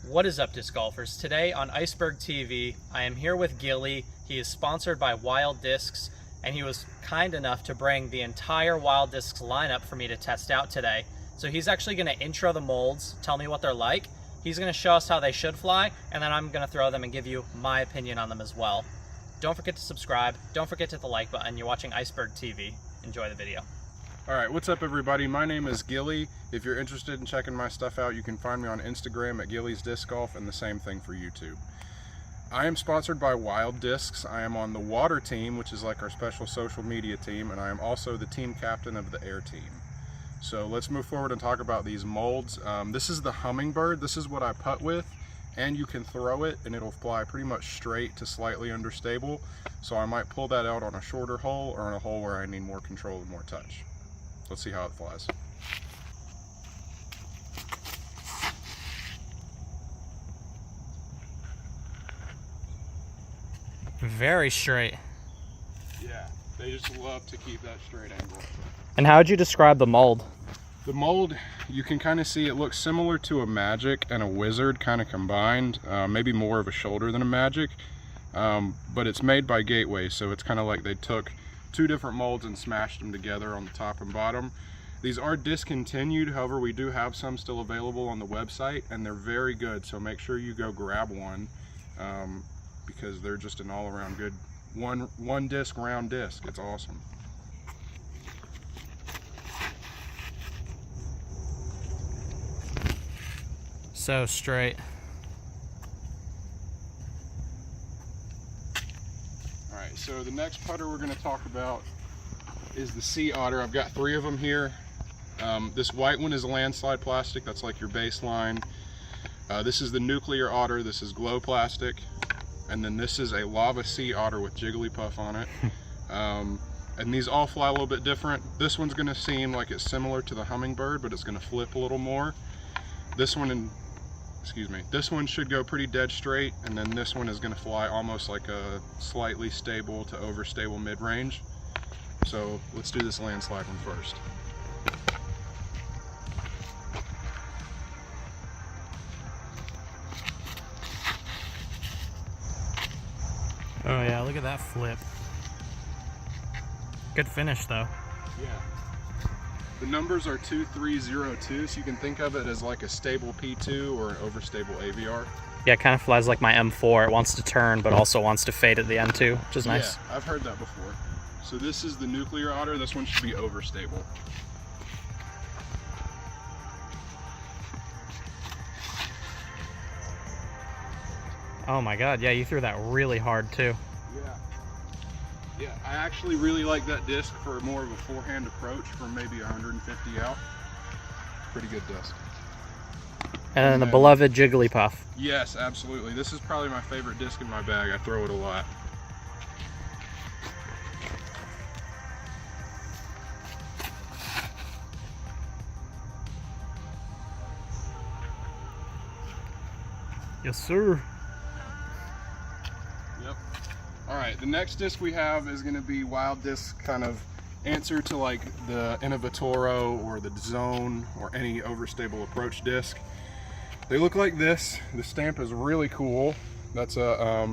What is up, disc golfers? Today on Iceberg TV, I am here with Gilly. He is sponsored by Wild Discs, and he was kind enough to bring the entire Wild Discs lineup for me to test out today. So he's actually going to intro the molds, tell me what they're like. He's going to show us how they should fly, and then I'm going to throw them and give you my opinion on them as well. Don't forget to subscribe. Don't forget to hit the like button. You're watching Iceberg TV. Enjoy the video. Alright, what's up everybody? My name is Gilly. If you're interested in checking my stuff out, you can find me on Instagram at Gilly's Disc Golf, and the same thing for YouTube. I am sponsored by Wild Discs. I am on the water team, which is like our special social media team, and I am also the team captain of the air team. So let's move forward and talk about these molds. This is the Hummingbird. This is what I putt with, and you can throw it and it'll fly pretty much straight to slightly understable. So I might pull that out on a shorter hole or on a hole where I need more control and more touch. Let's see how it flies. Very straight. Yeah, they just love to keep that straight angle. And how would you describe the mold? The mold, you can kind of see it looks similar to a Magic and a Wizard kind of combined, maybe more of a shoulder than a Magic, but it's made by Gateway, so it's kind of like they took two different molds and smashed them together on the top and bottom. These are discontinued, however we do have some still available on the website, and they're very good, so make sure you go grab one, because they're just an all-around good one disc round disc. It's awesome. So straight. Alright, so the next putter we're going to talk about is the Sea Otter. I've got 3 of them here. This white one is landslide plastic, that's like your baseline. This is the Nuclear Otter, this is glow plastic. And then this is a Lava Sea Otter with Jigglypuff on it. And these all fly a little bit different. This one's going to seem like it's similar to the Hummingbird, but it's going to flip a little more. This one should go pretty dead straight, and then this one is going to fly almost like a slightly stable to overstable mid-range. So let's do this landslide one first. Oh yeah, look at that flip. Good finish though. Yeah. The numbers are 2302, so you can think of it as like a stable P2 or an overstable AVR. Yeah, it kind of flies like my M4. It wants to turn, but also wants to fade at the end too, which is nice. Yeah, I've heard that before. So this is the Nuclear Otter. This one should be overstable. Oh my god, yeah, you threw that really hard too. Yeah, I actually really like that disc for more of a forehand approach from maybe 150 out. Pretty good disc. And then the beloved Jigglypuff. Yes, absolutely. This is probably my favorite disc in my bag. I throw it a lot. Yes, sir. Yep. Alright, the next disc we have is going to be Wild Disc kind of answer to like the Innovatoro or the Zone or any overstable approach disc. They look like this. The stamp is really cool. That's a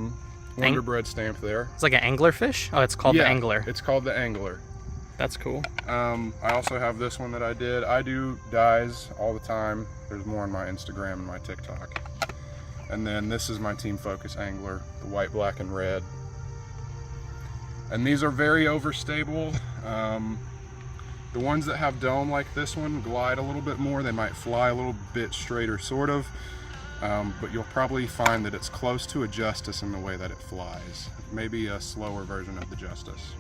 Wonderbread stamp there. It's like an anglerfish? Oh, it's called the Angler. It's called the Angler. That's cool. I also have this one that I did. I do dyes all the time. There's more on my Instagram and my TikTok. And then this is my Team Focus Angler, the white, black, and red. And these are very overstable. The ones that have dome like this one glide a little bit more. They might fly a little bit straighter, sort of. But you'll probably find that it's close to a Justice in the way that it flies. Maybe a slower version of the Justice.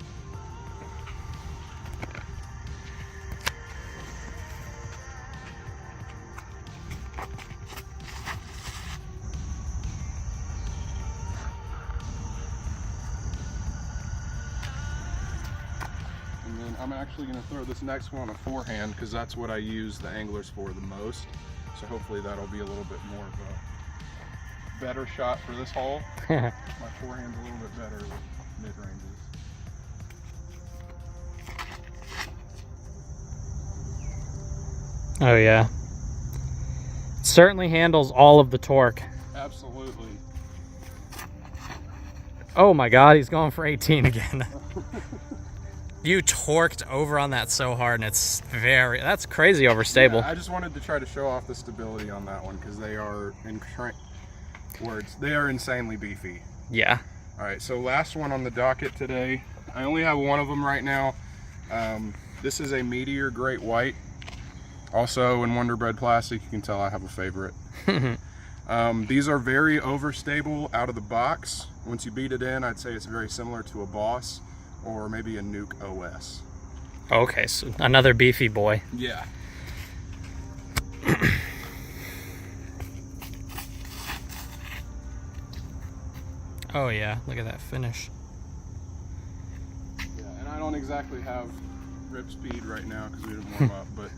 I'm actually going to throw this next one on a forehand because that's what I use the anglers for the most. So hopefully that'll be a little bit more of a better shot for this hole. My forehand's a little bit better with mid-ranges. Oh yeah. It's certainly handles all of the torque. Absolutely. Oh my God, he's going for 18 again. You torqued over on that so hard, and that's crazy overstable. Yeah, I just wanted to try to show off the stability on that one because they are, they are insanely beefy. Yeah. All right, so last one on the docket today. I only have one of them right now. This is a Meteor Great White. Also in Wonder Bread plastic. You can tell I have a favorite. These are very overstable out of the box. Once you beat it in, I'd say it's very similar to a Boss or maybe a Nuke OS. Okay, so another beefy boy. Yeah. Oh yeah, look at that finish. Yeah, and I don't exactly have rip speed right now because we didn't warm up, but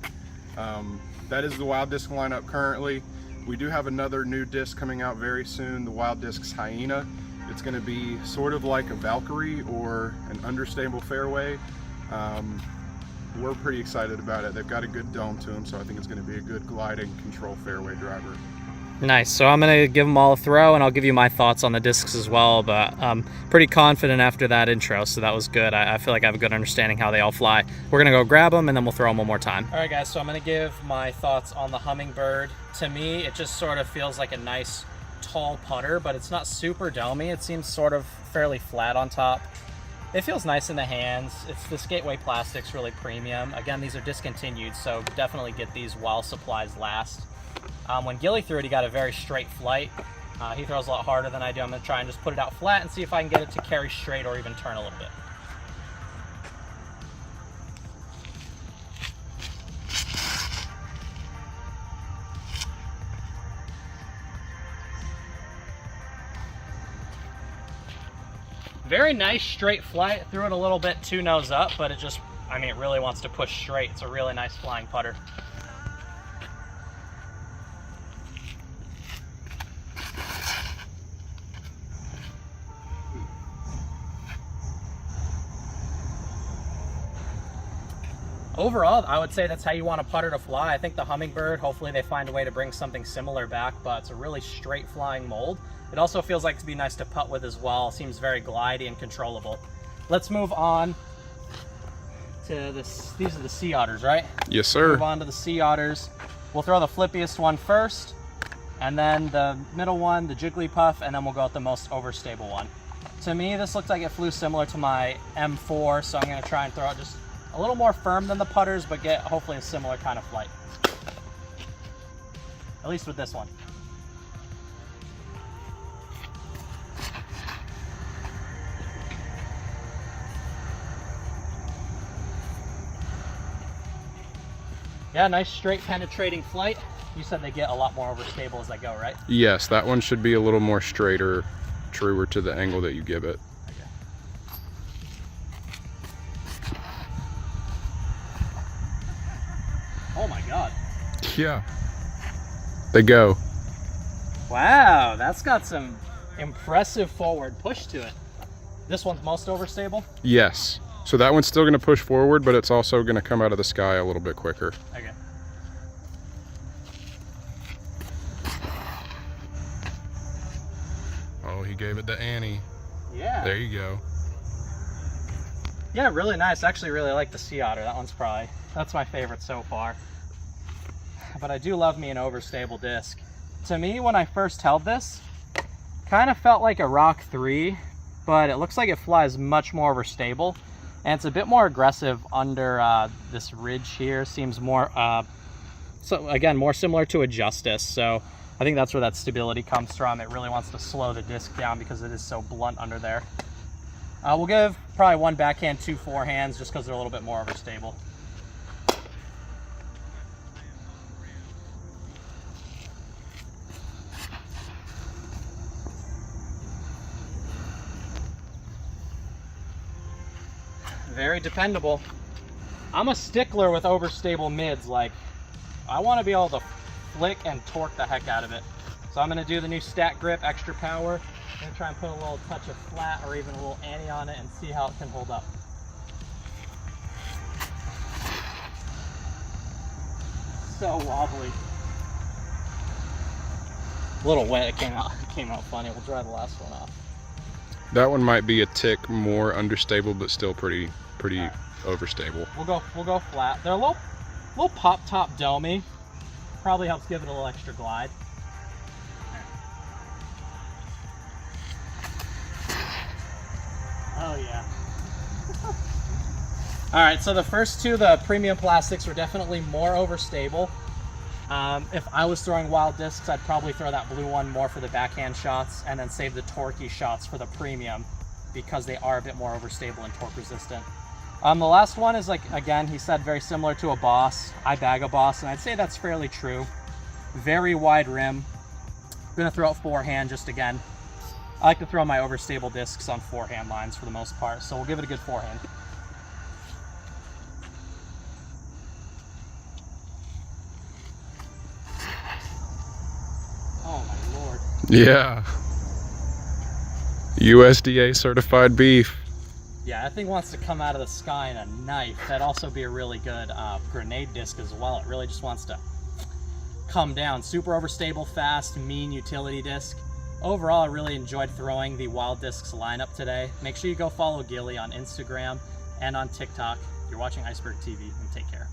that is the Wild Disc lineup currently. We do have another new disc coming out very soon, the Wild Discs Hyena. It's going to be sort of like a Valkyrie or an understable fairway. We're pretty excited about it. They've got a good dome to them, so I think it's going to be a good gliding control fairway driver. Nice. So I'm going to give them all a throw, and I'll give you my thoughts on the discs as well, but I'm pretty confident after that intro, so that was good. I feel like I have a good understanding how they all fly. We're going to go grab them, and then we'll throw them one more time. All right, guys, so I'm going to give my thoughts on the Hummingbird. To me, it just sort of feels like a nice tall putter, but it's not super domey. It seems sort of fairly flat on top. It feels nice in the hands. This Gateway plastic's really premium. Again, these are discontinued, so definitely get these while supplies last. When Gilly threw it, he got a very straight flight. He throws a lot harder than I do. I'm going to try and just put it out flat and see if I can get it to carry straight or even turn a little bit. Very nice straight flight. Threw it a little bit too nose up, but it just, I mean, it really wants to push straight. It's a really nice flying putter. Overall, I would say that's how you want a putter to fly. I think the Hummingbird, hopefully they find a way to bring something similar back, but it's a really straight flying mold. It also feels like to be nice to putt with as well. Seems very glidey and controllable. Let's move on to this. These are the Sea Otters, right? Yes, sir. Move on to the Sea Otters. We'll throw the flippiest one first, and then the middle one, the Jigglypuff, and then we'll go with the most overstable one. To me, this looks like it flew similar to my M4, so I'm going to try and throw it just a little more firm than the putters, but get hopefully a similar kind of flight. At least with this one. Yeah, nice straight penetrating flight. You said they get a lot more overstable as I go, right? Yes, that one should be a little more straighter, truer to the angle that you give it. Oh my God. Yeah. They go. Wow, that's got some impressive forward push to it. This one's most overstable? Yes. So that one's still going to push forward, but it's also going to come out of the sky a little bit quicker. Okay. Oh, he gave it the Annie. Yeah. There you go. Yeah, really nice. I actually really like the Sea Otter. That's my favorite so far. But I do love me an overstable disc. To me, when I first held this, kind of felt like a Rock 3, but it looks like it flies much more overstable. And it's a bit more aggressive under this ridge here. Seems more, so again, more similar to a Justice. So I think that's where that stability comes from. It really wants to slow the disc down because it is so blunt under there. We'll give probably one backhand, two forehands, just because they're a little bit more overstable. Very dependable. I'm a stickler with overstable mids. Like, I want to be able to flick and torque the heck out of it. So I'm going to do the new Stat Grip Extra Power. I'm going to try and put a little touch of flat or even a little Annie on it and see how it can hold up. So wobbly. A little wet, it came out funny. We'll dry the last one off. That one might be a tick more understable, but still pretty Right. overstable. We'll go flat. They're a little pop top domey. Probably helps give it a little extra glide. Oh yeah. All right, so the first two, the premium plastics, were definitely more overstable. If I was throwing wild discs, I'd probably throw that blue one more for the backhand shots and then save the torquey shots for the premium because they are a bit more overstable and torque resistant. The last one is, like, again, he said very similar to a Boss. I bag a Boss, and I'd say that's fairly true. Very wide rim. I'm gonna throw it forehand just again. I like to throw my overstable discs on forehand lines for the most part, so we'll give it a good forehand. Oh my lord. Yeah. USDA certified beef. Yeah, that thing wants to come out of the sky in a knife. That'd also be a really good grenade disc as well. It really just wants to come down. Super overstable, fast, mean utility disc. Overall, I really enjoyed throwing the Wild Discs lineup today. Make sure you go follow Gilly on Instagram and on TikTok. You're watching Iceberg TV, and take care.